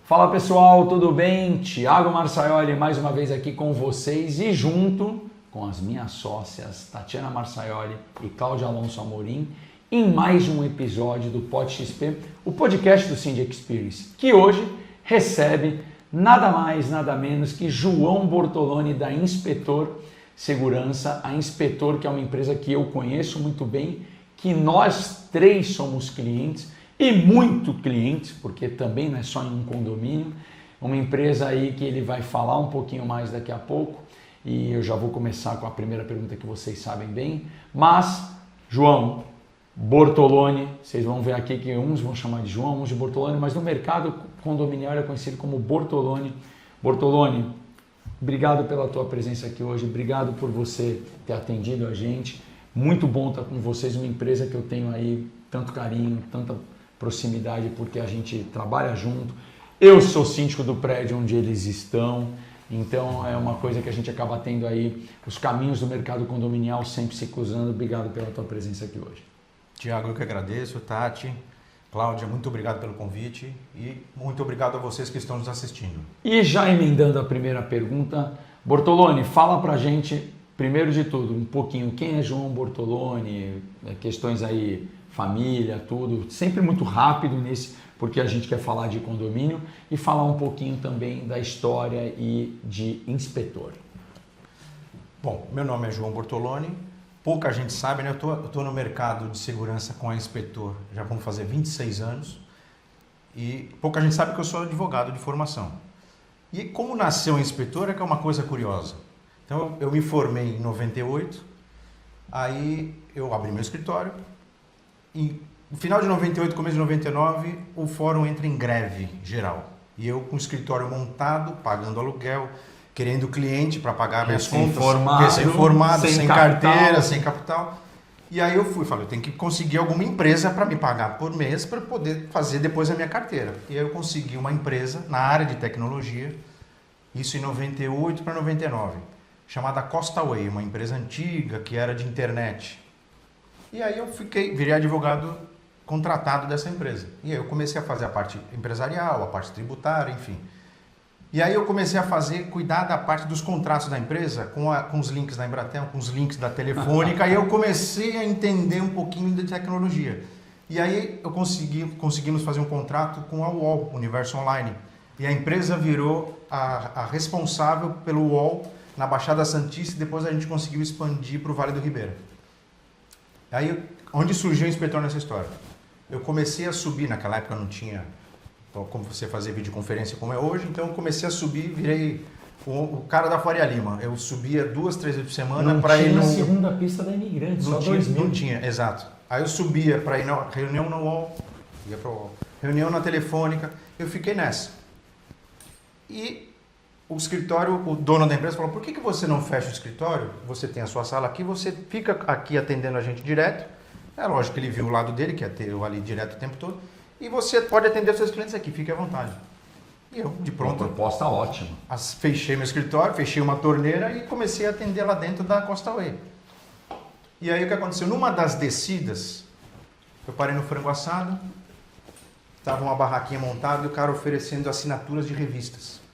Fala pessoal, tudo bem? Thiago Marçaioli mais uma vez aqui com vocês e junto com as minhas sócias Tatiana Marçaioli e Cláudia Alonso Amorim em mais um episódio do Pod XP, o podcast do Cindy Experience, que hoje recebe nada mais, nada menos que João Bortoloni da Inspetor Segurança, a Inspetor, que é uma empresa que eu conheço muito bem, que nós três somos clientes e muito clientes, porque também não é só em um condomínio, uma empresa aí que ele vai falar um pouquinho mais daqui a pouco e eu já vou começar com a primeira pergunta que vocês sabem bem, mas João Bortoloni, vocês vão ver aqui que uns vão chamar de João, uns de Bortoloni, mas no mercado condominial é conhecido como Bortoloni. Bortoloni, obrigado pela tua presença aqui hoje, obrigado por você ter atendido a gente, muito bom estar com vocês, uma empresa que eu tenho aí tanto carinho, tanta proximidade, porque a gente trabalha junto. Eu sou síndico do prédio onde eles estão, então é uma coisa que a gente acaba tendo aí, os caminhos do mercado condominial sempre se cruzando. Obrigado pela tua presença aqui hoje. Tiago, eu que agradeço. Tati, Cláudia, muito obrigado pelo convite e muito obrigado a vocês que estão nos assistindo. E já emendando a primeira pergunta, Bortoloni, fala pra gente, primeiro de tudo, um pouquinho, quem é João Bortoloni, questões aí, família, tudo, sempre muito rápido nesse, porque a gente quer falar de condomínio e falar um pouquinho também da história e de inspetor. Bom, meu nome é João Bortoloni, pouca gente sabe, né? Eu tô no mercado de segurança com a Inspetor, já vamos fazer 26 anos e pouca gente sabe que eu sou advogado de formação. E como nasceu a Inspetor é que é uma coisa curiosa. Então eu me formei em 98, aí eu abri meu escritório. E no final de 98, começo de 99, o fórum entra em greve geral. E eu com o escritório montado, pagando aluguel, querendo cliente para pagar minhas contas. Recém-formado, sem carteira, sem capital. E aí eu falei, eu tenho que conseguir alguma empresa para me pagar por mês para poder fazer depois a minha carteira. E aí eu consegui uma empresa na área de tecnologia, isso em 98 para 99, chamada Costaway, uma empresa antiga que era de internet. E aí eu virei advogado contratado dessa empresa. E aí eu comecei a fazer a parte empresarial, a parte tributária, enfim. E aí eu comecei a cuidar da parte dos contratos da empresa, com os links da Embratel, com os links da Telefônica, e eu comecei a entender um pouquinho de tecnologia. E aí eu conseguimos fazer um contrato com a UOL, Universo Online. E a empresa virou a responsável pelo UOL na Baixada Santista e depois a gente conseguiu expandir para o Vale do Ribeira. Aí, onde surgiu o inspetor nessa história? Eu comecei a subir, naquela época não tinha como você fazer videoconferência como é hoje, então eu comecei a subir, virei o cara da Faria Lima. Eu subia 2, 3 vezes por semana para ir no... Não tinha segunda pista da Imigrante, só 2000. Não tinha, exato. Aí eu subia para ir na reunião na UOL, ia para UOL, reunião na Telefônica, eu fiquei nessa. E o escritório, o dono da empresa falou, por que você não fecha o escritório? Você tem a sua sala aqui, você fica aqui atendendo a gente direto. É lógico que ele viu o lado dele, que é ter eu ali direto o tempo todo. E você pode atender os seus clientes aqui, fique à vontade. E eu, de pronto... Uma proposta ótima. Fechei meu escritório, fechei uma torneira e comecei a atender lá dentro da Costaway. E aí o que aconteceu? Numa das descidas, eu parei no frango assado, estava uma barraquinha montada e o cara oferecendo assinaturas de revistas.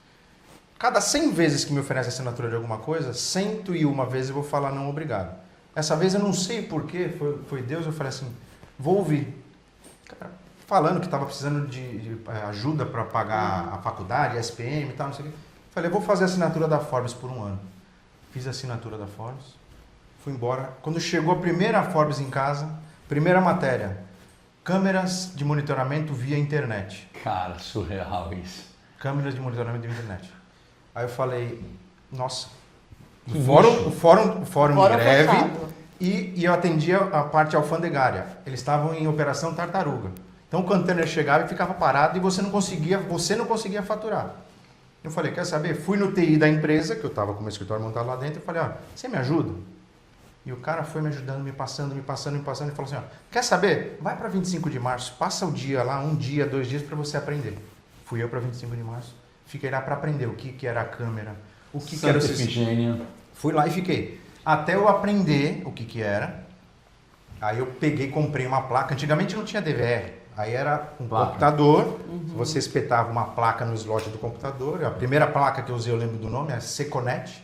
Cada 100 vezes que me oferece assinatura de alguma coisa, 101 vezes eu vou falar não, obrigado. Essa vez eu não sei porquê, foi Deus, eu falei assim, vou ouvir. Cara, falando que estava precisando de ajuda para pagar a faculdade, a SPM e tal, não sei o quê. Falei, vou fazer a assinatura da Forbes por um ano. Fiz a assinatura da Forbes, fui embora. Quando chegou a primeira Forbes em casa, primeira matéria, câmeras de monitoramento via internet. Cara, surreal isso. Câmeras de monitoramento via internet. Aí eu falei, nossa, o fórum em greve e eu atendia a parte alfandegária. Eles estavam em operação tartaruga. Então o container chegava e ficava parado e você não conseguia faturar. Eu falei, quer saber? Fui no TI da empresa, que eu estava com o meu escritório montado lá dentro, e falei, você me ajuda? E o cara foi me ajudando, me passando, e falou assim, quer saber? Vai para 25 de março, passa o dia lá, 1 dia, 2 dias para você aprender. Fui eu para 25 de março. Fiquei lá para aprender o que era a câmera, o que era o sistema. Fui lá e fiquei. Até eu aprender o que era. Aí eu comprei uma placa. Antigamente não tinha DVR. Aí era um Placa. computador, você espetava uma placa no slot do computador. A primeira placa que eu usei, eu lembro do nome, é Seconet.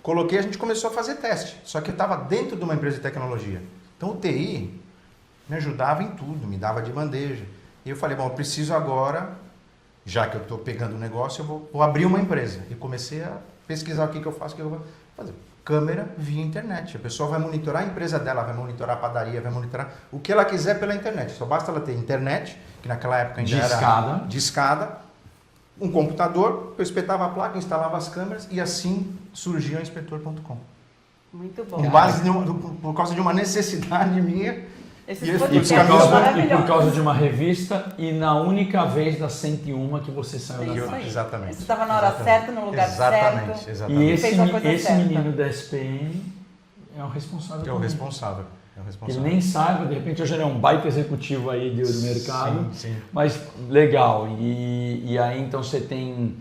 Coloquei, a gente começou a fazer teste. Só que eu estava dentro de uma empresa de tecnologia. Então o TI me ajudava em tudo, me dava de bandeja. E eu falei, bom, eu preciso agora, já que eu estou pegando o negócio, eu vou abrir uma empresa. E comecei a pesquisar o que eu faço, o que eu vou fazer. Câmera via internet. A pessoa vai monitorar a empresa dela, vai monitorar a padaria, vai monitorar o que ela quiser pela internet. Só basta ela ter internet, que naquela época ainda era de escada, um computador, eu espetava a placa, instalava as câmeras e assim surgiu o inspetor.com. Muito bom. Por causa de uma necessidade minha. E por causa de uma revista e na única vez das 101 que você saiu da caixa. Exatamente. Você estava na hora certa, no lugar certo. Exatamente. E fez a coisa esse certa. menino da SPM é o responsável. É o responsável. Ele nem saiba, de repente hoje ele é um baita executivo aí do mercado. Sim. Mas legal. E aí então você tem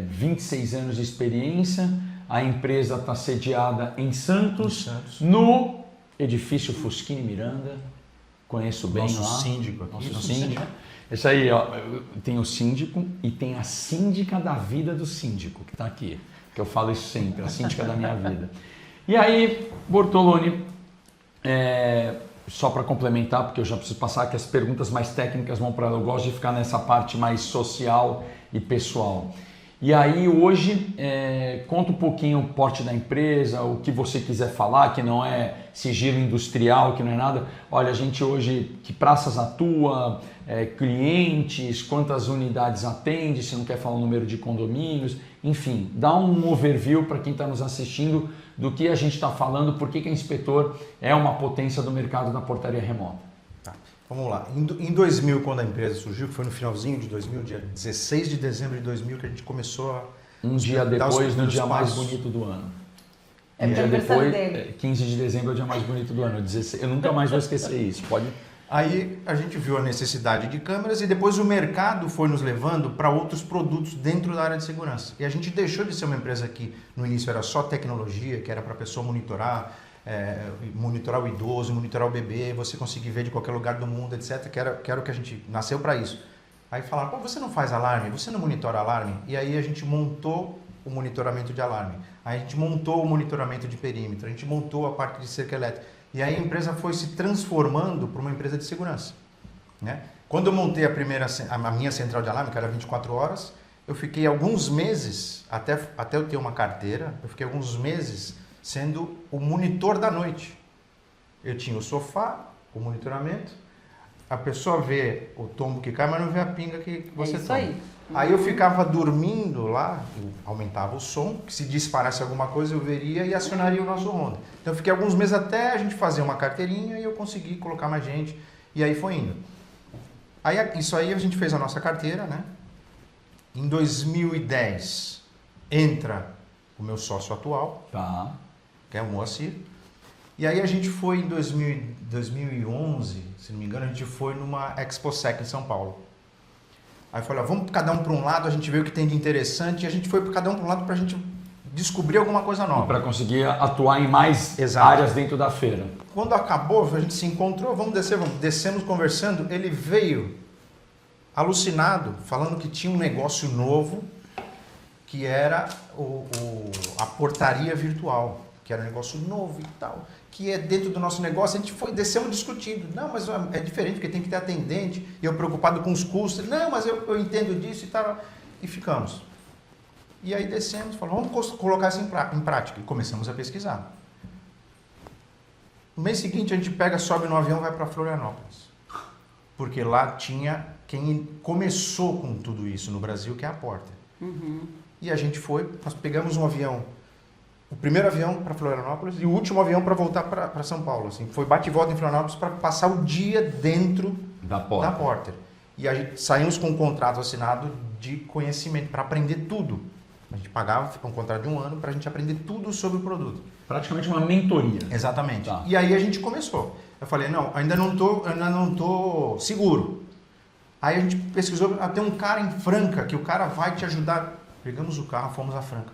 26 anos de experiência, a empresa está sediada em Santos, no edifício Fusquini Miranda, conheço bem Nosso lá. síndico aqui. Nosso síndico. Isso aí, ó, tem o síndico e tem a síndica da vida do síndico, que está aqui, que eu falo isso sempre, a síndica da minha vida. E aí, Bortoloni, só para complementar, porque eu já preciso passar que as perguntas mais técnicas vão para ela, eu gosto de ficar nessa parte mais social e pessoal. E aí hoje, conta um pouquinho o porte da empresa, o que você quiser falar, que não é sigilo industrial, que não é nada. Olha, a gente hoje, que praças atua, clientes, quantas unidades atende, se não quer falar o número de condomínios, enfim, dá um overview para quem está nos assistindo do que a gente está falando, por que a Inspetor é uma potência do mercado da portaria remota. Vamos lá. Em 2000, quando a empresa surgiu, que foi no finalzinho de 2000, dia 16 de dezembro de 2000, que a gente começou a... Um dia depois, no dia mais bonito do ano. É Um dia aniversário depois, dele. 15 de dezembro é o dia mais bonito do ano. 16, eu nunca mais vou esquecer isso. Pode... Aí a gente viu a necessidade de câmeras e depois o mercado foi nos levando para outros produtos dentro da área de segurança. E a gente deixou de ser uma empresa que no início era só tecnologia, que era para a pessoa monitorar o idoso, monitorar o bebê, você conseguir ver de qualquer lugar do mundo, etc. Que era o que a gente nasceu para isso. Aí falaram, pô, você não faz alarme? Você não monitora alarme? E aí a gente montou o monitoramento de alarme. Aí a gente montou o monitoramento de perímetro, a gente montou a parte de cerca elétrica. E aí a empresa foi se transformando para uma empresa de segurança. Né? Quando eu montei a minha central de alarme, que era 24 horas, eu fiquei alguns meses, até eu ter uma carteira, eu fiquei alguns meses sendo o monitor da noite. Eu tinha o sofá, o monitoramento, a pessoa vê o tombo que cai, mas não vê a pinga que você isso toma. aí. Aí eu ficava dormindo lá, eu aumentava o som, que se disparasse alguma coisa eu veria e acionaria o nosso Ronda. Então eu fiquei alguns meses até a gente fazer uma carteirinha e eu consegui colocar mais gente, e aí foi indo. Aí, isso aí a gente fez a nossa carteira, né? Em 2010 entra o meu sócio atual, Tá. que é o Moacir. E aí a gente foi em 2011, se não me engano, a gente foi numa ExpoSec em São Paulo. Aí eu falei, vamos cada um para um lado, a gente vê o que tem de interessante, e a gente foi cada um para um lado para a gente descobrir alguma coisa nova. Para conseguir atuar em mais Exato. áreas dentro da feira. Quando acabou, a gente se encontrou, descemos conversando, ele veio alucinado, falando que tinha um negócio novo, que era a portaria virtual, que era um negócio novo e tal, que é dentro do nosso negócio. A gente descemos discutindo, não, mas é diferente, porque tem que ter atendente, e eu preocupado com os custos, não, mas eu entendo disso e tal, e ficamos. E aí descemos, falamos, vamos colocar isso em prática, e começamos a pesquisar. No mês seguinte a gente sobe no avião e vai para Florianópolis, porque lá tinha quem começou com tudo isso no Brasil, que é a Porter. Uhum. E a gente nós pegamos um avião, o primeiro avião para Florianópolis e o último avião para voltar para São Paulo. Assim. Foi bate e volta em Florianópolis para passar o dia dentro da Porter. E a gente saímos com um contrato assinado de conhecimento, para aprender tudo. A gente pagava um contrato de 1 ano para a gente aprender tudo sobre o produto. Praticamente uma mentoria. Exatamente. Tá. E aí a gente começou. Eu falei, não, ainda não tô seguro. Aí a gente pesquisou, tem um cara em Franca, que o cara vai te ajudar. Pegamos o carro, fomos a Franca.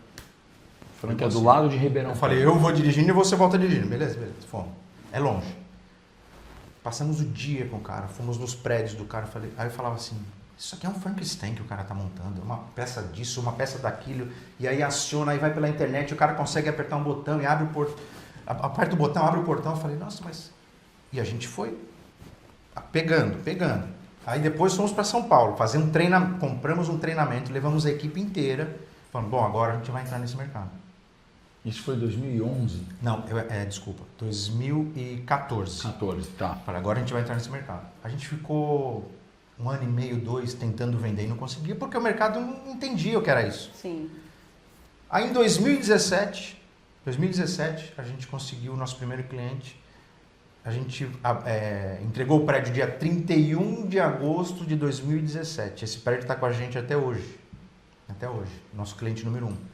Franca é do lado de Ribeirão. Eu falei, eu vou dirigindo e você volta dirigindo. Beleza, fomos. É longe. Passamos o dia com o cara, fomos nos prédios do cara, aí eu falava assim, isso aqui é um Frankenstein que o cara tá montando, uma peça disso, uma peça daquilo, e aí aciona, aí vai pela internet, o cara consegue apertar um botão e abre o portão, aperta o botão, abre o portão, eu falei, nossa, mas... E a gente foi pegando. Aí depois fomos para São Paulo, fazer compramos um treinamento, levamos a equipe inteira, falando, bom, agora a gente vai entrar nesse mercado. Isso foi 2011? Não, desculpa, 2014. 14, tá. Falei, agora a gente vai entrar nesse mercado. A gente ficou 1 ano e meio, 2, tentando vender e não conseguia, porque o mercado não entendia o que era isso. Sim. Aí em 2017, a gente conseguiu o nosso primeiro cliente. A gente entregou o prédio dia 31 de agosto de 2017. Esse prédio está com a gente até hoje. Até hoje. Nosso cliente número 1.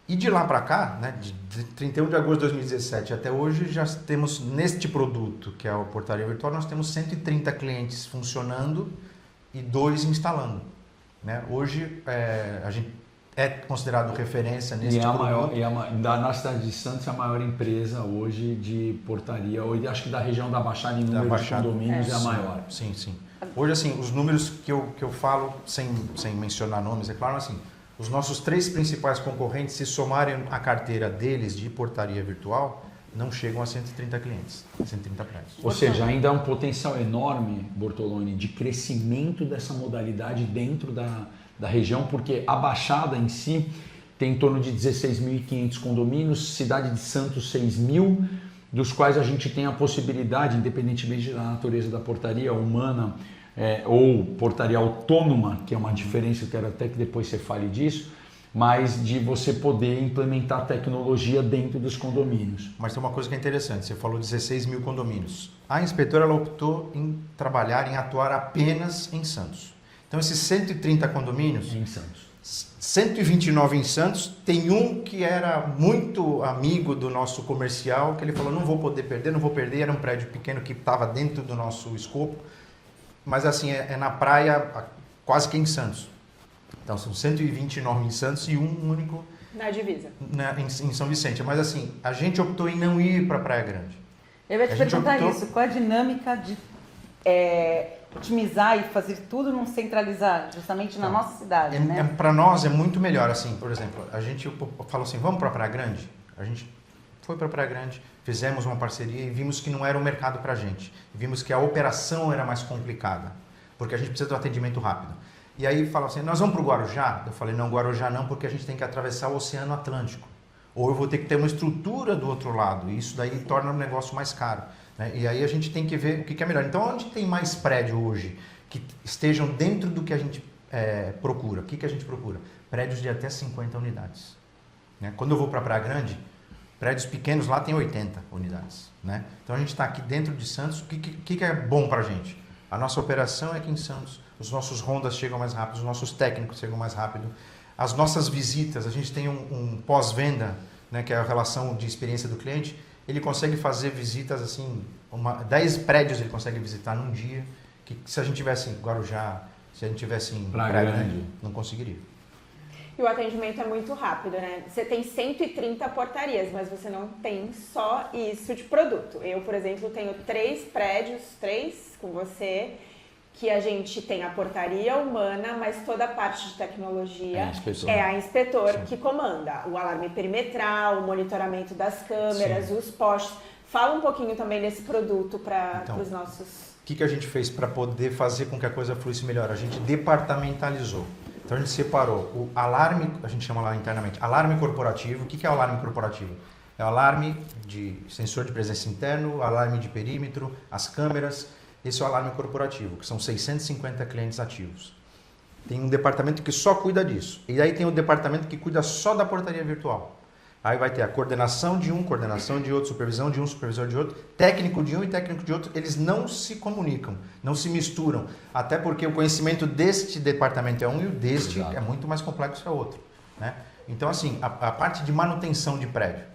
E de lá para cá, né, de 31 de agosto de 2017 até hoje, já temos neste produto, que é a Portaria Virtual, nós temos 130 clientes funcionando e 2 instalando. Né? Hoje, a gente é considerado referência nesse produto. Na cidade de Santos, é a maior empresa hoje de portaria, acho que da região da Baixada, em número de condomínios, é a maior. Sim, sim. Hoje, assim, os números que eu falo, sem mencionar nomes, é claro, assim, os nossos 3 principais concorrentes, se somarem a carteira deles de portaria virtual, não chegam a 130 clientes, 130 prédios. Ou seja, ainda há um potencial enorme, Bortoloni, de crescimento dessa modalidade dentro da região, porque a Baixada em si tem em torno de 16.500 condomínios, cidade de Santos 6.000, dos quais a gente tem a possibilidade, independentemente da natureza da portaria humana, ou portaria autônoma, que é uma diferença, eu quero até que depois você fale disso, mas de você poder implementar tecnologia dentro dos condomínios. Mas tem uma coisa que é interessante, você falou 16 mil condomínios. A inspetora ela optou em atuar apenas em Santos. Então esses 130 condomínios, em Santos. 129 em Santos, tem um que era muito amigo do nosso comercial, que ele falou, não vou perder, era um prédio pequeno que estava dentro do nosso escopo, mas assim, é na praia, quase que em Santos. Então são 129 em Santos e um único na divisa. Em São Vicente. Mas assim, a gente optou em não ir para Praia Grande. Eu ia te perguntar isso, qual a dinâmica de otimizar e fazer tudo não centralizar, justamente na nossa cidade, né? Para nós é muito melhor, assim, por exemplo, a gente falou assim, vamos para Praia Grande? A gente foi para Praia Grande, fizemos uma parceria e vimos que não era um mercado para a gente. Vimos que a operação era mais complicada, porque a gente precisa de um atendimento rápido. E aí falaram assim, nós vamos para o Guarujá? Eu falei, não, Guarujá não, porque a gente tem que atravessar o Oceano Atlântico. Ou eu vou ter que ter uma estrutura do outro lado, e isso daí torna o negócio mais caro. Né? E aí a gente tem que ver o que é melhor. Então, onde tem mais prédio hoje que estejam dentro do que a gente procura? O que a gente procura? Prédios de até 50 unidades. Né? Quando eu vou para Praia Grande, prédios pequenos lá tem 80 unidades. Né? Então, a gente está aqui dentro de Santos. O que é bom para a gente? A nossa operação é aqui em Santos. Os nossos rondas chegam mais rápido, os nossos técnicos chegam mais rápido. As nossas visitas, a gente tem um pós-venda, né, que é a relação de experiência do cliente. Ele consegue fazer visitas assim, 10 prédios ele consegue visitar num dia, que se a gente tivesse em Guarujá, se a gente tivesse em Praia Grande, não conseguiria. E o atendimento é muito rápido, né? Você tem 130 portarias, mas você não tem só isso de produto. Eu, por exemplo, tenho 3 prédios, 3 com você, que a gente tem a portaria humana, mas toda a parte de tecnologia é a inspetor que comanda. O alarme perimetral, o monitoramento das câmeras, os postes. Fala um pouquinho também desse produto para os nossos... O que a gente fez para poder fazer com que a coisa fluísse melhor? A gente departamentalizou. Então a gente separou o alarme, a gente chama lá internamente, alarme corporativo. O que é o alarme corporativo? É o alarme de sensor de presença interno, alarme de perímetro, as câmeras. Esse é o alarme corporativo, que são 650 clientes ativos. Tem um departamento que só cuida disso. E aí tem o departamento que cuida só da portaria virtual. Aí vai ter a coordenação de um, coordenação de outro, supervisão de um, supervisor de outro, técnico de um e técnico de outro. Eles não se comunicam, não se misturam. Até porque o conhecimento deste departamento é um e o deste é muito mais complexo que o outro. Né? Então, assim, a parte de manutenção de prédio.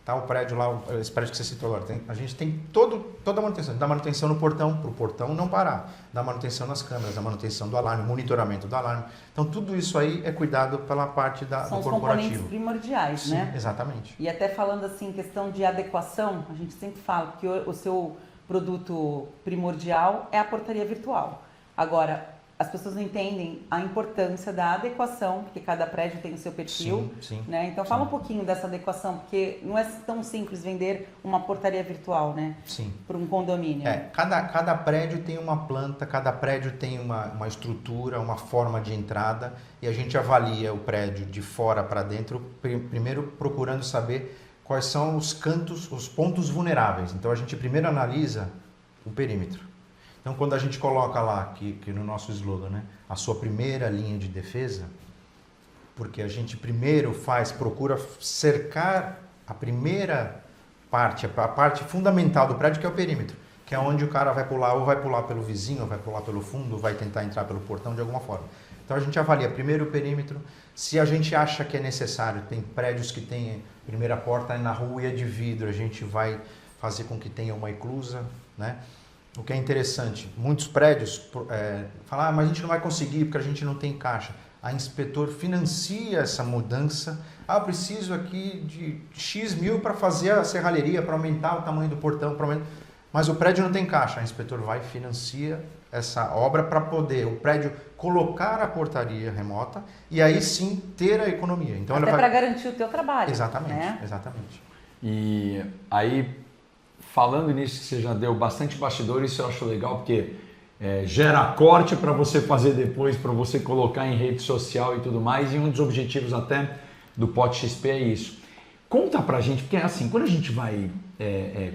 Tá, o prédio lá, esse prédio que você citou agora, a gente tem toda a manutenção. Dá manutenção no portão, para o portão não parar. Dá manutenção nas câmeras, dá manutenção do alarme, monitoramento do alarme. Então, tudo isso aí é cuidado pela parte do corporativo. São os componentes primordiais, Sim, né? Exatamente. E até falando assim, questão de adequação, a gente sempre fala que o seu produto primordial é a portaria virtual. Agora, as pessoas não entendem a importância da adequação, porque cada prédio tem o seu perfil. Sim, né? Então, fala um pouquinho dessa adequação, porque não é tão simples vender uma portaria virtual, né? Sim. Para um condomínio. Cada prédio tem uma planta, cada prédio tem uma estrutura, uma forma de entrada, e a gente avalia o prédio de fora para dentro, primeiro procurando saber quais são os cantos, os pontos vulneráveis. Então, a gente primeiro analisa o perímetro. Então, quando a gente coloca lá, que no nosso slogan, né, a sua primeira linha de defesa, porque a gente primeiro procura cercar a primeira parte, a parte fundamental do prédio, que é o perímetro, que é onde o cara vai pular, ou vai pular pelo vizinho, ou vai pular pelo fundo, ou vai tentar entrar pelo portão de alguma forma. Então, a gente avalia primeiro o perímetro. Se a gente acha que é necessário, tem prédios que tem primeira porta na rua e é de vidro, a gente vai fazer com que tenha uma eclusa, né? O que é interessante, muitos prédios falam, mas a gente não vai conseguir porque a gente não tem caixa. A inspetor financia essa mudança. Eu preciso aqui de X mil para fazer a serralheria, para aumentar o tamanho do portão, mas o prédio não tem caixa. A inspetor vai e financia essa obra para poder o prédio colocar a portaria remota e aí sim ter a economia. Então, até para garantir o teu trabalho. Exatamente, né? exatamente. E aí, falando nisso, que você já deu bastante bastidor, isso eu acho legal, porque gera corte para você fazer depois, para você colocar em rede social e tudo mais, e um dos objetivos até do Pote XP é isso. Conta pra gente, porque assim, quando a gente vai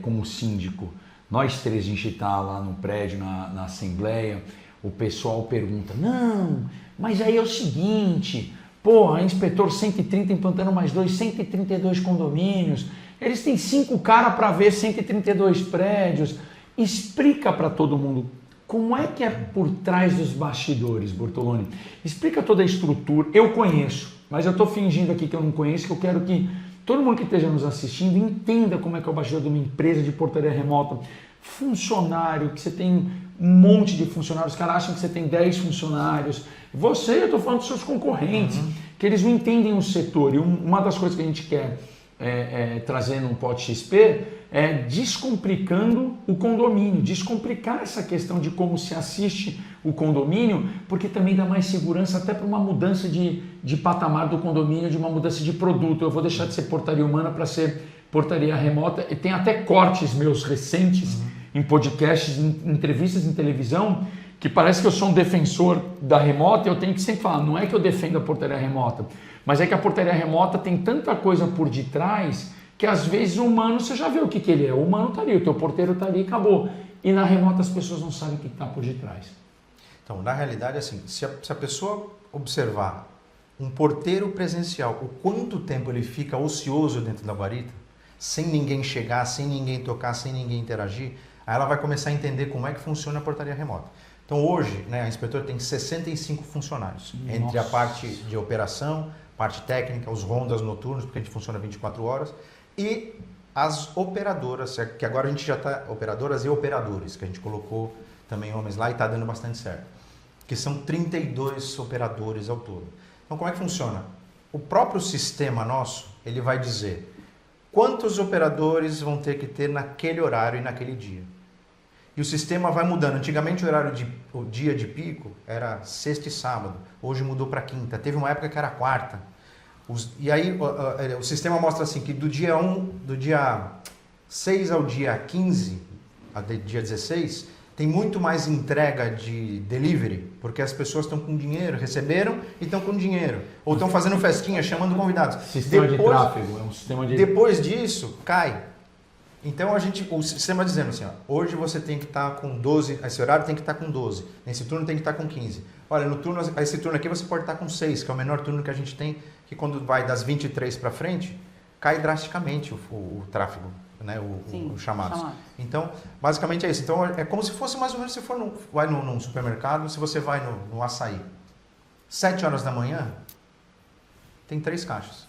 como síndico, nós três, a gente está lá no prédio, na assembleia, o pessoal pergunta, não, mas aí é o seguinte, pô, a inspetor 130 implantando mais 132 condomínios, eles têm 5 caras para ver 132 prédios. Explica para todo mundo como é que é por trás dos bastidores, Bortoloni. Explica toda a estrutura. Eu conheço, mas eu estou fingindo aqui que eu não conheço, que eu quero que todo mundo que esteja nos assistindo entenda como é que é o bastidor de uma empresa de portaria remota. Funcionário, que você tem um monte de funcionários, os caras acham que você tem 10 funcionários. Você, eu estou falando dos seus concorrentes, que eles não entendem o setor. E uma das coisas que a gente quer trazer no Pote XP é descomplicando o condomínio, descomplicar essa questão de como se assiste o condomínio, porque também dá mais segurança até para uma mudança de patamar do condomínio, de uma mudança de produto. Eu vou deixar de ser portaria humana para ser portaria remota, e tem até cortes meus recentes em podcasts, em entrevistas em televisão, que parece que eu sou um defensor da remota, e eu tenho que sempre falar, não é que eu defendo a portaria remota, mas é que a portaria remota tem tanta coisa por detrás que às vezes o humano, você já viu o que ele é, o humano está ali, o teu porteiro está ali e acabou. E na remota as pessoas não sabem o que está por detrás. Então, na realidade, assim, se a pessoa observar um porteiro presencial, o quanto tempo ele fica ocioso dentro da guarita, sem ninguém chegar, sem ninguém tocar, sem ninguém interagir, aí ela vai começar a entender como é que funciona a portaria remota. Então, hoje, né, a inspetora tem 65 funcionários, entre a parte de operação, parte técnica, os rondas noturnos, porque a gente funciona 24 horas, e as operadoras, que agora a gente já está, operadoras e operadores, que a gente colocou também homens lá e está dando bastante certo, que são 32 operadores ao todo. Então, como é que funciona? O próprio sistema nosso, ele vai dizer quantos operadores vão ter que ter naquele horário e naquele dia. E o sistema vai mudando. Antigamente o dia de pico era sexta e sábado, hoje mudou para quinta, teve uma época que era quarta. E aí o sistema mostra assim que do dia 6 ao dia 15, até dia 16, tem muito mais entrega de delivery, porque as pessoas estão com dinheiro, receberam e estão com dinheiro. Ou estão fazendo festinha, chamando convidados. Sistema de tráfego, é um sistema de... Depois disso, cai. Então o sistema dizendo assim, ó, hoje você tem que estar com 12, esse horário tem que estar com 12, nesse turno tem que estar com 15. Olha, esse turno aqui você pode estar com 6, que é o menor turno que a gente tem, que quando vai das 23 para frente, cai drasticamente o tráfego, né, os chamados. Então, basicamente é isso. Então, é como se fosse mais ou menos, se for vai num supermercado, se você vai no açaí, 7 horas da manhã, tem 3 caixas.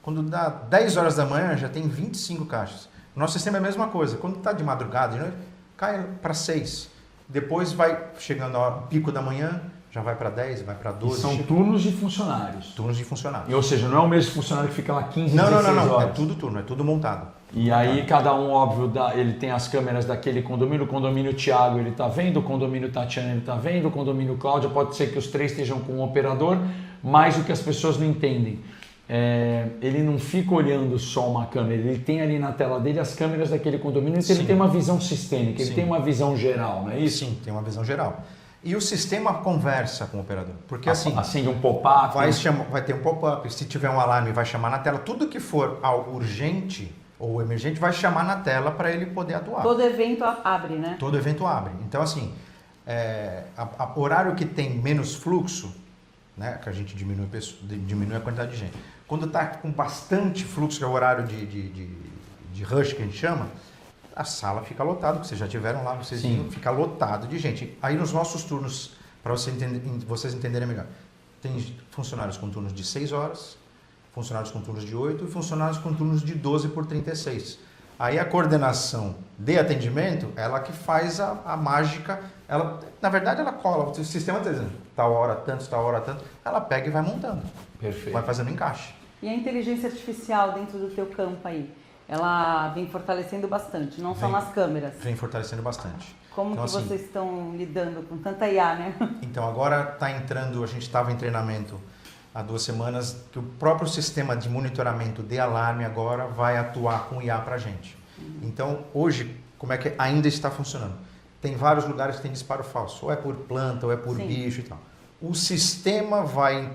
Quando dá 10 horas da manhã, já tem 25 caixas. O nosso sistema é a mesma coisa. Quando está de madrugada, de noite, cai para 6. Depois vai chegando ao pico da manhã, já vai para 10, vai para E 12. são turnos de funcionários. turnos de funcionários. Ou seja, não é o mesmo funcionário que fica lá 15, Não, 16 não. horas. É tudo turno, é tudo montado. E aí cada um, óbvio, ele tem as câmeras daquele condomínio, o condomínio Thiago ele está vendo, o condomínio Tatiana ele está vendo, o condomínio Cláudia, pode ser que os três estejam com um operador, mas o que as pessoas não entendem, ele não fica olhando só uma câmera, ele tem ali na tela dele as câmeras daquele condomínio, então ele tem uma visão sistêmica, ele tem uma visão geral, não é isso? Sim, tem uma visão geral. E o sistema conversa com o operador, porque assim... Acende um pop-up. Vai ter um pop-up, se tiver um alarme vai chamar na tela, tudo que for algo urgente ou emergente vai chamar na tela para ele poder atuar. Todo evento abre, né? Todo evento abre. Então assim, horário que tem menos fluxo, né, que a gente diminui a quantidade de gente. Quando está com bastante fluxo, que é o horário de rush que a gente chama, a sala fica lotada, porque vocês já tiveram lá, vocês viram, fica lotado de gente. Aí nos nossos turnos, para vocês entenderem melhor, tem funcionários com turnos de 6 horas, funcionários com turnos de 8 e funcionários com turnos de 12 por 36. Aí a coordenação de atendimento, ela que faz a mágica, na verdade ela cola, o sistema está dizendo, tal hora tanto, ela pega e vai montando. Perfeito. Vai fazendo encaixe. E a inteligência artificial dentro do teu campo aí? Ela vem fortalecendo bastante, não só nas câmeras. Vem fortalecendo bastante. Como então, que assim, vocês estão lidando com tanta IA, né? Então agora está entrando, a gente estava em treinamento há 2 semanas, que o próprio sistema de monitoramento de alarme agora vai atuar com IA para a gente. Então hoje, como é que ainda está funcionando? Tem vários lugares que tem disparo falso, ou é por planta, ou é por bicho e tal. O sistema vai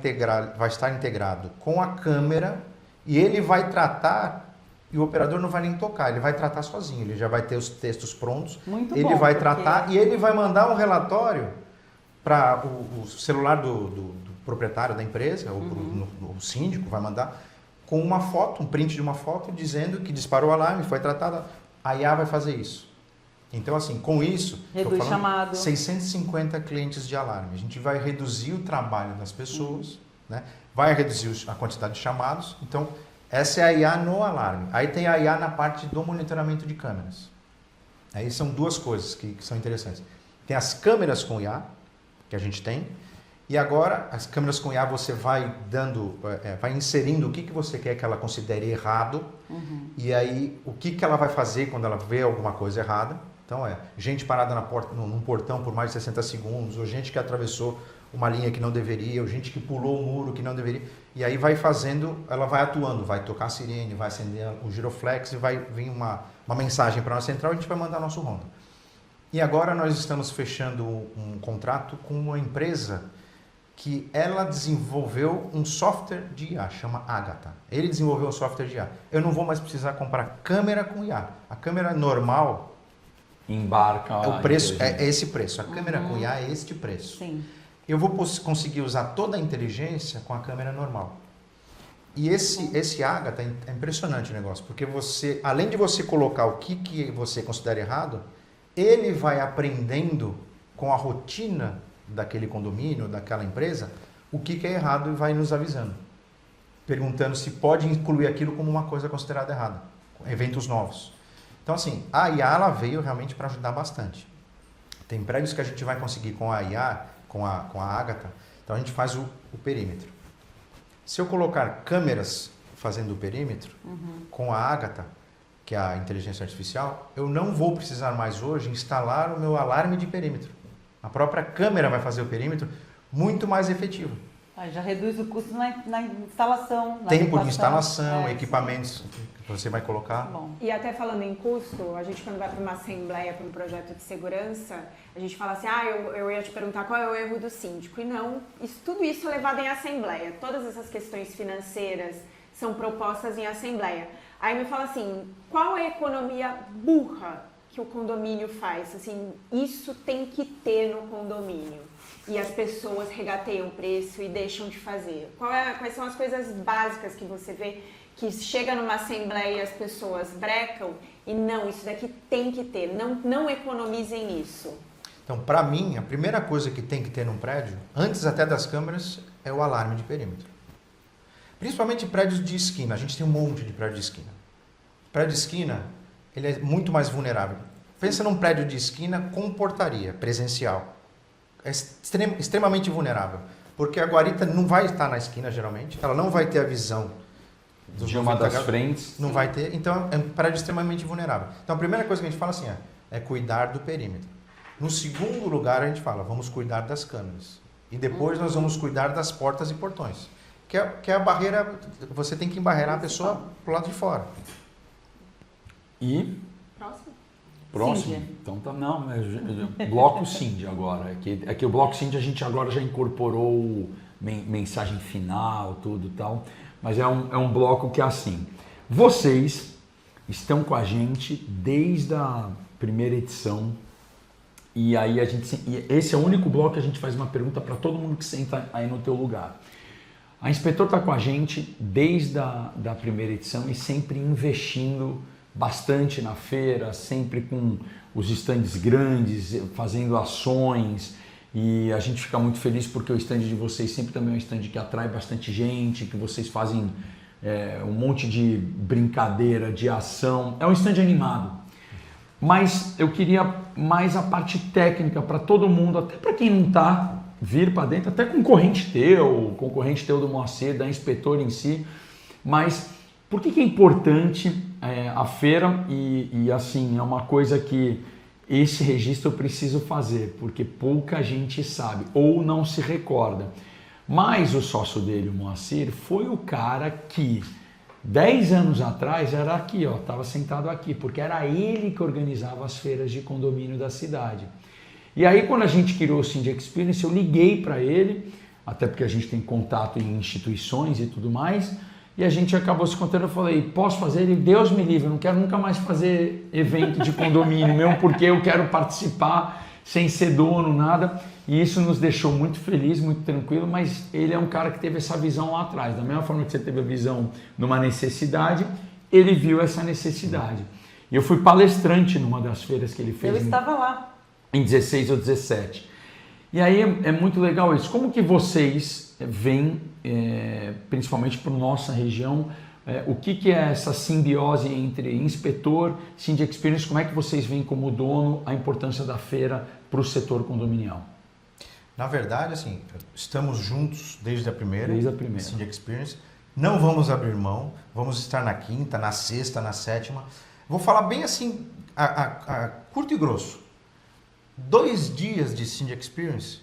estar integrado com a câmera e ele vai tratar, e o operador não vai nem tocar, ele vai tratar sozinho, ele já vai ter os textos prontos, ele vai tratar e ele vai mandar um relatório para o celular do proprietário da empresa, ou o síndico vai mandar, com uma foto, um print de uma foto, dizendo que disparou o alarme, foi tratada, a IA vai fazer isso. Então, assim, com isso, reduz chamado. 650 clientes de alarme. A gente vai reduzir o trabalho das pessoas, né? Vai reduzir a quantidade de chamados. Então, essa é a IA no alarme. Aí tem a IA na parte do monitoramento de câmeras. Aí são 2 coisas que são interessantes. Tem as câmeras com IA, que a gente tem, e agora as câmeras com IA você vai vai inserindo o que você quer que ela considere errado, e aí o que ela vai fazer quando ela vê alguma coisa errada. Então gente parada num portão por mais de 60 segundos, ou gente que atravessou uma linha que não deveria, ou gente que pulou o muro que não deveria. E aí vai fazendo, ela vai atuando, vai tocar a sirene, vai acender o giroflex e vai vir uma mensagem para a nossa central e a gente vai mandar nosso ronda. E agora nós estamos fechando um contrato com uma empresa que ela desenvolveu um software de IA, chama Agatha. Ele desenvolveu um software de IA. Eu não vou mais precisar comprar câmera com IA. A câmera normal... Embarca o preço é esse preço. A câmera com IA é este preço. Sim. Eu vou conseguir usar toda a inteligência com a câmera normal. E esse Agatha é impressionante o negócio, porque você, além de você colocar o que você considera errado, ele vai aprendendo com a rotina daquele condomínio, daquela empresa, o que é errado e vai nos avisando. Perguntando se pode incluir aquilo como uma coisa considerada errada. Eventos novos. Então, assim, a IA ela veio realmente para ajudar bastante. Tem prédios que a gente vai conseguir com a IA, com a Agatha, então a gente faz o perímetro. Se eu colocar câmeras fazendo o perímetro, com a Agatha, que é a inteligência artificial, eu não vou precisar mais hoje instalar o meu alarme de perímetro. A própria câmera vai fazer o perímetro muito mais efetivo. Já reduz o custo na instalação. Tempo de instalação, equipamentos que você vai colocar. Bom. E até falando em custo, a gente quando vai para uma assembleia, para um projeto de segurança, a gente fala assim, eu ia te perguntar qual é o erro do síndico. E não, tudo isso é levado em assembleia. Todas essas questões financeiras são propostas em assembleia. Aí me fala assim, qual é a economia burra que o condomínio faz? Assim, isso tem que ter no condomínio. E as pessoas regateiam o preço e deixam de fazer. Quais são as coisas básicas que você vê que chega numa assembleia e as pessoas brecam e não, isso daqui tem que ter, não economizem nisso? Então, para mim, a primeira coisa que tem que ter num prédio, antes até das câmeras, é o alarme de perímetro. Principalmente prédios de esquina, a gente tem um monte de prédio de esquina. Prédio de esquina, ele é muito mais vulnerável. Pensa num prédio de esquina com portaria presencial. é extremamente vulnerável. Porque a guarita não vai estar na esquina, geralmente. Ela não vai ter a visão de uma das frentes. Não vai ter. Então, é um prédio extremamente vulnerável. Então, a primeira coisa que a gente fala assim é cuidar do perímetro. No segundo lugar, a gente fala, vamos cuidar das câmeras. E depois nós vamos cuidar das portas e portões. Que é a barreira, você tem que embarrear a pessoa pro lado de fora. E... Próximo. Próximo? Então tá, não, bloco Cindy agora. É que o bloco Cindy a gente agora já incorporou mensagem final, tudo e tal. Mas é um bloco que é assim. Vocês estão com a gente desde a primeira edição. E aí esse é o único bloco que a gente faz uma pergunta para todo mundo que senta aí no teu lugar. A Inspetor está com a gente desde a primeira edição e sempre investindo bastante na feira, sempre com os estandes grandes, fazendo ações, e a gente fica muito feliz porque o stand de vocês sempre também é um stand que atrai bastante gente, que vocês fazem um monte de brincadeira, de ação, é um stand animado. Mas eu queria mais a parte técnica para todo mundo, até para quem não está, vir para dentro, até concorrente teu do Moacir, da Inspetor em si, mas por que é importante a feira e assim, é uma coisa que esse registro eu preciso fazer, porque pouca gente sabe ou não se recorda. Mas o sócio dele, o Moacir, foi o cara que 10 anos atrás era aqui, ó, estava sentado aqui, porque era ele que organizava as feiras de condomínio da cidade. E aí quando a gente criou o Cindy Experience, eu liguei para ele, até porque a gente tem contato em instituições e tudo mais, e a gente acabou se contando, eu falei, posso fazer? Ele, Deus me livre, eu não quero nunca mais fazer evento de condomínio, mesmo porque eu quero participar sem ser dono, nada. E isso nos deixou muito feliz, muito tranquilo, mas ele é um cara que teve essa visão lá atrás. Da mesma forma que você teve a visão numa necessidade, ele viu essa necessidade. E eu fui palestrante numa das feiras que ele fez. Eu estava lá. Em 16 ou 17. E aí é muito legal isso. Como que vocês veem, principalmente para nossa região, o que é essa simbiose entre inspetor, Cindy Experience, como é que vocês veem como dono a importância da feira para o setor condominial? Na verdade, assim, estamos juntos desde a primeira. Cindy Experience. Não vamos abrir mão, vamos estar na quinta, na sexta, na sétima. Vou falar bem assim, a curto e grosso. 2 dias de Cindy Experience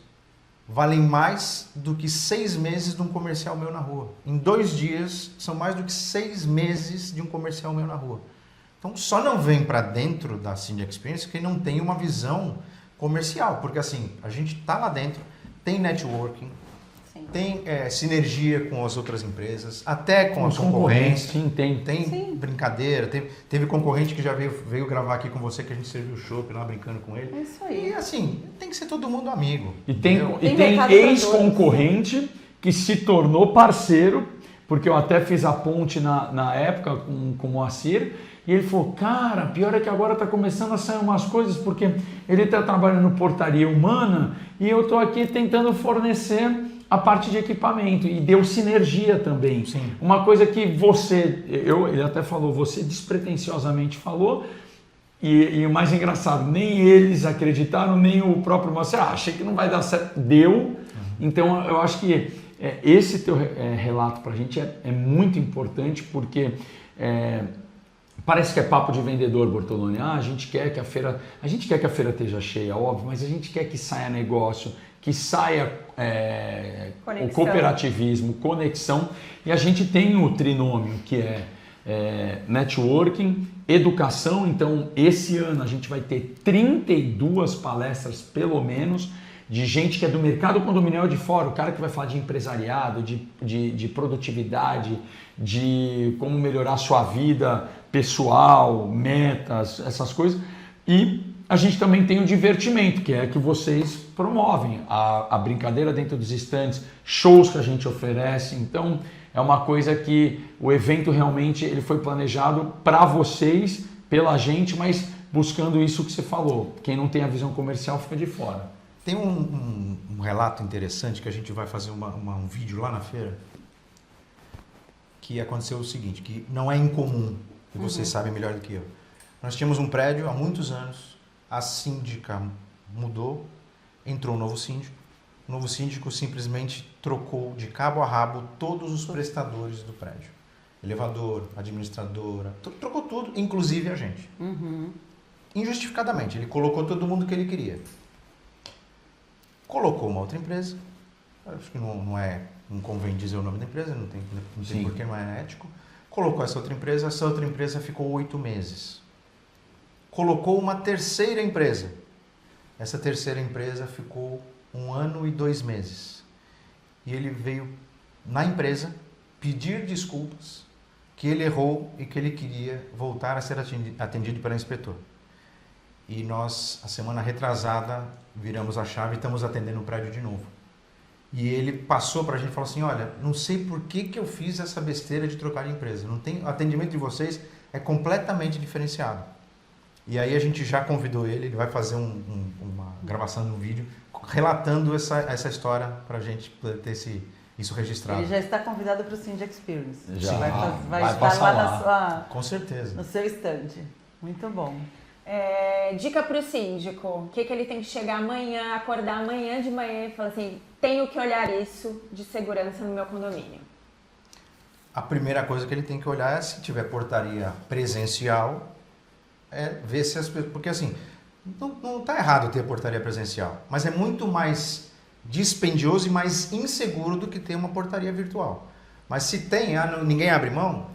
valem mais do que 6 meses de um comercial meu na rua. Em 2 dias, são mais do que 6 meses de um comercial meu na rua. Então, só não vem para dentro da Cindy Experience quem não tem uma visão comercial. Porque, assim, a gente está lá dentro, tem networking, sim, tem sinergia com as outras empresas, até com os concorrentes. Sim, tem sim, brincadeira. Teve concorrente que já veio gravar aqui com você, que a gente serviu o chopp lá brincando com ele. É isso aí. E assim, tem que ser todo mundo amigo. E tem ex-concorrente que se tornou parceiro, porque eu até fiz a ponte na época com o Moacir, e ele falou, cara, pior é que agora está começando a sair umas coisas, porque ele está trabalhando no portaria humana e eu estou aqui tentando fornecer a parte de equipamento, e deu sinergia também. Sim. Uma coisa que ele até falou, você despretensiosamente falou, e o mais engraçado, nem eles acreditaram, nem o próprio Moacir, achei que não vai dar certo, deu. Uhum. Então eu acho que esse teu relato para a gente é muito importante, porque parece que é papo de vendedor, Bortoloni. A gente quer que a feira esteja cheia, óbvio, mas a gente quer que saia negócio, que saia o cooperativismo, conexão, e a gente tem o trinômio que é networking, educação. Então esse ano a gente vai ter 32 palestras pelo menos de gente que é do mercado condominial de fora, o cara que vai falar de empresariado, de produtividade, de como melhorar a sua vida pessoal, metas, essas coisas. E a gente também tem o divertimento, que é que vocês promovem, a brincadeira dentro dos estandes, shows que a gente oferece. Então é uma coisa que o evento realmente ele foi planejado para vocês, pela gente, mas buscando isso que você falou. Quem não tem a visão comercial fica de fora. Tem um relato interessante que a gente vai fazer um vídeo lá na feira, que aconteceu o seguinte, que não é incomum, e vocês sabem melhor do que eu. Nós tínhamos um prédio há muitos anos, a síndica mudou entrou um novo síndico. O novo síndico simplesmente trocou de cabo a rabo todos os prestadores do prédio. Elevador, administradora, trocou tudo, inclusive a gente. Injustificadamente, ele colocou todo mundo que ele queria. Colocou uma outra empresa, acho que não convém dizer o nome da empresa, não tem porquê, não é ético. Colocou essa outra empresa ficou 8 meses. Colocou uma terceira empresa. Essa terceira empresa ficou 1 ano e 2 meses. E ele veio na empresa pedir desculpas que ele errou e que ele queria voltar a ser atendido pelo inspetor. E nós, a semana retrasada, viramos a chave e estamos atendendo o prédio de novo. E ele passou para a gente e falou assim, olha, não sei por que eu fiz essa besteira de trocar de empresa. O atendimento de vocês é completamente diferenciado. E aí a gente já convidou ele vai fazer uma gravação de um vídeo relatando essa história para a gente ter isso registrado. Ele já está convidado para o Cindy Experience. Já. Vai Vai estar passar lá Com certeza. no seu estande. Muito bom. Dica para o síndico, o que ele tem que chegar amanhã, acordar amanhã de manhã e falar assim, tenho que olhar isso de segurança no meu condomínio. A primeira coisa que ele tem que olhar é se tiver portaria presencial, ver se as pessoas... Porque assim, não está errado ter portaria presencial, mas é muito mais dispendioso e mais inseguro do que ter uma portaria virtual. Mas se tem, ninguém abre mão,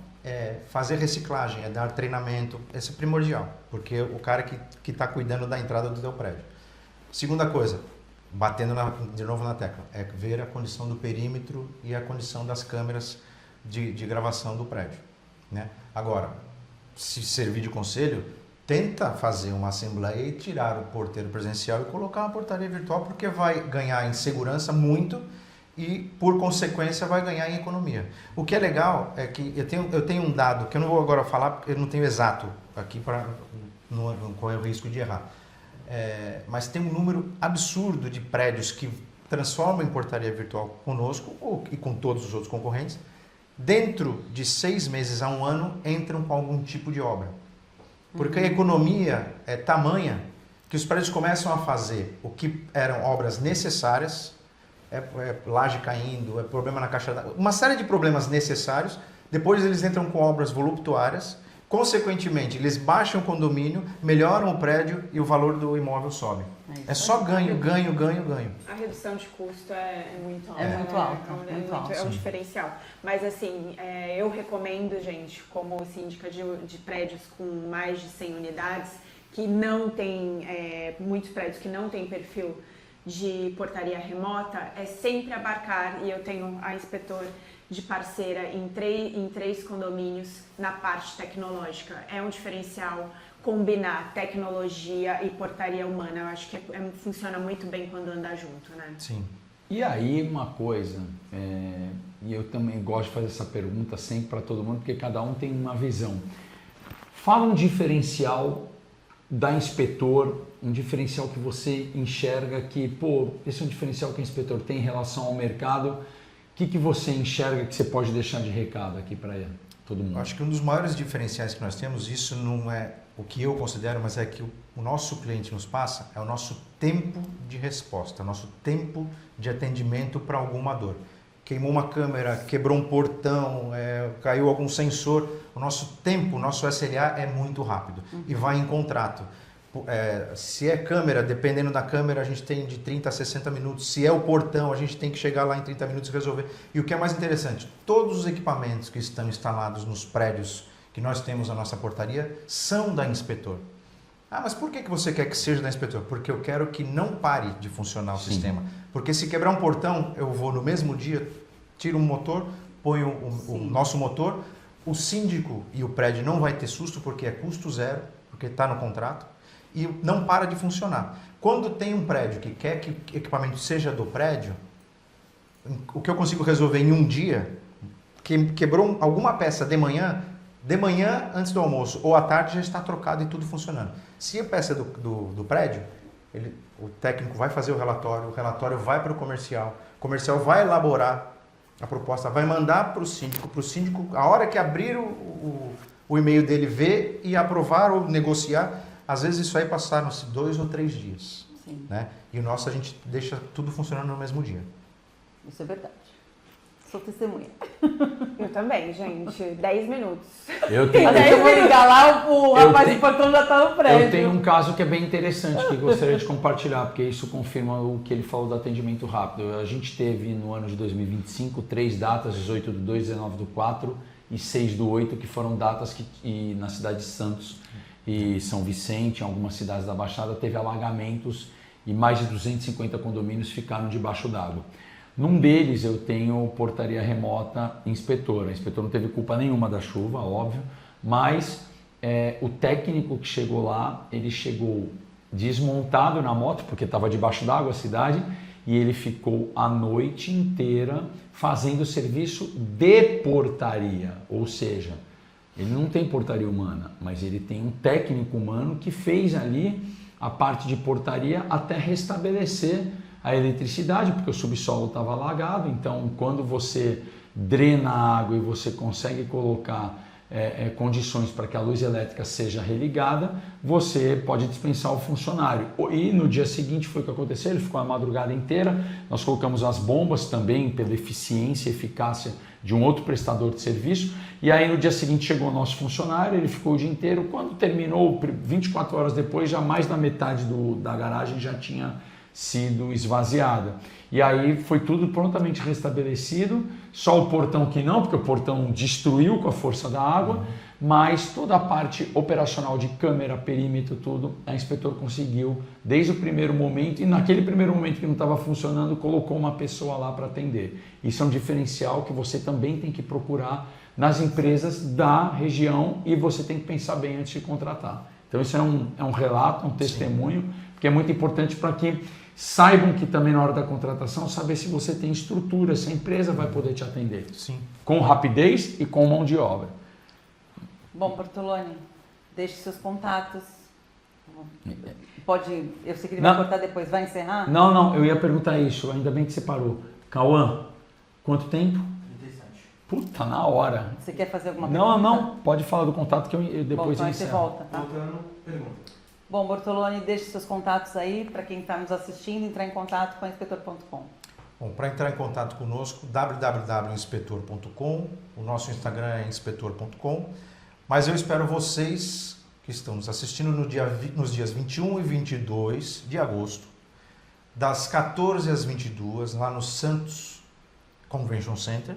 fazer reciclagem, dar treinamento, isso é primordial, porque o cara que está cuidando da entrada do teu prédio. Segunda coisa, batendo de novo na tecla, é ver a condição do perímetro e a condição das câmeras de gravação do prédio, né? Agora, se servir de conselho, tenta fazer uma assembleia e tirar o porteiro presencial e colocar uma portaria virtual, porque vai ganhar em segurança muito e, por consequência, vai ganhar em economia. O que é legal é que eu tenho um dado, que eu não vou agora falar, porque eu não tenho exato aqui para não correr o risco de errar. Mas tem um número absurdo de prédios que transformam em portaria virtual conosco e com todos os outros concorrentes. Dentro de 6 meses a 1 ano, entram com algum tipo de obra. Porque a economia é tamanha que os prédios começam a fazer o que eram obras necessárias, laje caindo, problema na caixa d'água, uma série de problemas necessários. Depois eles entram com obras voluptuárias, consequentemente eles baixam o condomínio, melhoram o prédio e o valor do imóvel sobe. É só ganho, ganho, ganho, ganho. A redução de custo é muito alta. É muito alta. É um diferencial. Mas assim, eu recomendo, gente, como síndica de prédios com mais de 100 unidades, que não tem, muitos prédios que não tem perfil de portaria remota, é sempre abarcar, e eu tenho a inspetor de parceira em 3 condomínios na parte tecnológica. É um diferencial combinar tecnologia e portaria humana. Eu acho que funciona muito bem quando anda junto, né? Sim. E aí uma coisa, e eu também gosto de fazer essa pergunta sempre para todo mundo, porque cada um tem uma visão. Fala um diferencial da inspetor, um diferencial que você enxerga que, esse é um diferencial que o inspetor tem em relação ao mercado. O que você enxerga que você pode deixar de recado aqui para todo mundo? Eu acho que um dos maiores diferenciais que nós temos, isso não é o que eu considero, mas é que o nosso cliente nos passa, é o nosso tempo de resposta, o nosso tempo de atendimento para alguma dor. Queimou uma câmera, quebrou um portão, caiu algum sensor, o nosso tempo, o nosso SLA é muito rápido e vai em contrato. Se é câmera, dependendo da câmera, a gente tem de 30 a 60 minutos. Se é o portão, a gente tem que chegar lá em 30 minutos e resolver. E o que é mais interessante, todos os equipamentos que estão instalados nos prédios que nós temos na nossa portaria são da inspetor. Mas por que você quer que seja da inspetor? Porque eu quero que não pare de funcionar o sistema. Porque se quebrar um portão, eu vou no mesmo dia, tiro um motor, ponho o nosso motor, o síndico e o prédio não vai ter susto porque é custo zero, porque está no contrato, e não para de funcionar. Quando tem um prédio que quer que o equipamento seja do prédio, o que eu consigo resolver em um dia, quebrou alguma peça de manhã antes do almoço ou à tarde já está trocado e tudo funcionando. Se a peça é do prédio, o técnico vai fazer o relatório vai para o comercial vai elaborar a proposta, vai mandar para o síndico, a hora que abrir o e-mail dele, ver e aprovar ou negociar, às vezes isso aí passaram-se 2 ou 3 dias. Sim. Né? E o nosso a gente deixa tudo funcionando no mesmo dia. Isso é verdade. Sou testemunha. Eu também, gente. 10 minutos. Eu tenho, Até que eu vou ligar lá, o Eu rapaz tenho- do portão já tá no prédio. eu tenho um caso que é bem interessante que gostaria de compartilhar, porque isso confirma o que ele falou do atendimento rápido. A gente teve no ano de 2025 3 datas, 18/2, 19/4 e 6/8, que foram datas que na cidade de Santos e São Vicente, em algumas cidades da Baixada, teve alagamentos e mais de 250 condomínios ficaram debaixo d'água. Num deles eu tenho portaria remota inspetora. A inspetora não teve culpa nenhuma da chuva, óbvio, mas o técnico que chegou lá, ele chegou desmontado na moto, porque estava debaixo d'água a cidade, e ele ficou a noite inteira fazendo serviço de portaria, ou seja, ele não tem portaria humana, mas ele tem um técnico humano que fez ali a parte de portaria até restabelecer a eletricidade, porque o subsolo estava alagado. Então, quando você drena a água e você consegue colocar condições para que a luz elétrica seja religada, você pode dispensar o funcionário. E no dia seguinte foi o que aconteceu, ele ficou a madrugada inteira, nós colocamos as bombas também pela eficiência e eficácia de um outro prestador de serviço, e aí no dia seguinte chegou o nosso funcionário, ele ficou o dia inteiro, quando terminou, 24 horas depois, já mais da metade da garagem já tinha sido esvaziada. E aí foi tudo prontamente restabelecido, só o portão que não, porque o portão destruiu com a força da água, mas toda a parte operacional de câmera, perímetro, tudo, a inspetor conseguiu desde o primeiro momento, e naquele primeiro momento que não estava funcionando, colocou uma pessoa lá para atender. Isso é um diferencial que você também tem que procurar nas empresas da região, e você tem que pensar bem antes de contratar. Então isso é um relato, um testemunho, que é muito importante para que saibam que também na hora da contratação, saber se você tem estrutura, se a empresa vai poder te atender. Sim. Com rapidez e com mão de obra. Bom, Bortoloni, deixe seus contatos. Pode, eu sei que ele vai Não. cortar depois, vai encerrar? Não, eu ia perguntar isso, ainda bem que você parou. Cauã, quanto tempo? 37. Puta, na hora. Você quer fazer alguma pergunta? Não, pode falar do contato que eu Bom, depois então eu aí você encerro. volta, tá? Voltando, pergunta. Bom, Bortoloni, deixe seus contatos aí para quem está nos assistindo, entrar em contato com a inspetor.com. Bom, para entrar em contato conosco, www.inspetor.com, o nosso Instagram é inspetor.com, mas eu espero vocês que estão nos assistindo nos dias 21 e 22 de agosto, das 14 às 22, lá no Santos Convention Center,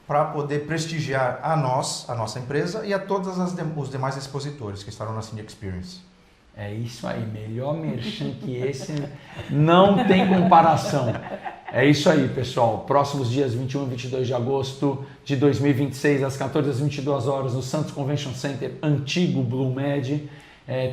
para poder prestigiar a nossa empresa e a todos os demais expositores que estarão na Cindy Experience. É isso aí, melhor merchan que esse não tem comparação. É isso aí, pessoal. Próximos dias 21 e 22 de agosto de 2026, às 14 às 22 horas, no Santos Convention Center, antigo Blue Med,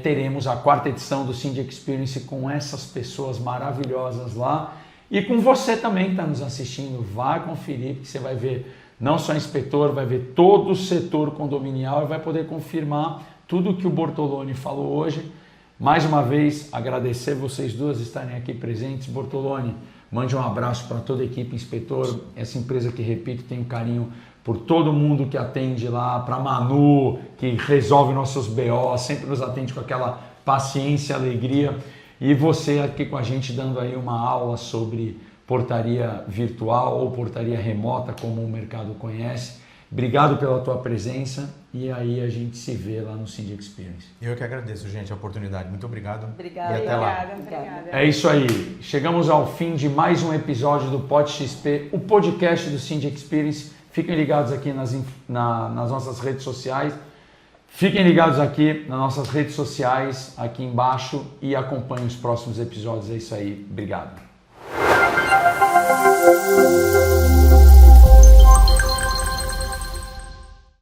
teremos a 4ª edição do Cindy Experience com essas pessoas maravilhosas lá. E com você também que está nos assistindo, vai conferir, porque você vai ver não só inspetor, vai ver todo o setor condominial e vai poder confirmar tudo o que o Bortoloni falou hoje. Mais uma vez, agradecer vocês duas estarem aqui presentes. Bortoloni, mande um abraço para toda a equipe inspetor, essa empresa que, repito, tem um carinho por todo mundo que atende lá, para a Manu, que resolve nossos BO, sempre nos atende com aquela paciência, alegria. E você aqui com a gente dando aí uma aula sobre portaria virtual ou portaria remota, como o mercado conhece. Obrigado pela tua presença e aí a gente se vê lá no Cindy Experience. Eu que agradeço, gente, a oportunidade. Muito obrigado. Obrigada. E até lá. Obrigada. É isso aí. Chegamos ao fim de mais um episódio do Pod XP, o podcast do Cindy Experience. Fiquem ligados aqui nas nossas redes sociais. Fiquem ligados aqui nas nossas redes sociais, aqui embaixo, e acompanhem os próximos episódios. É isso aí. Obrigado.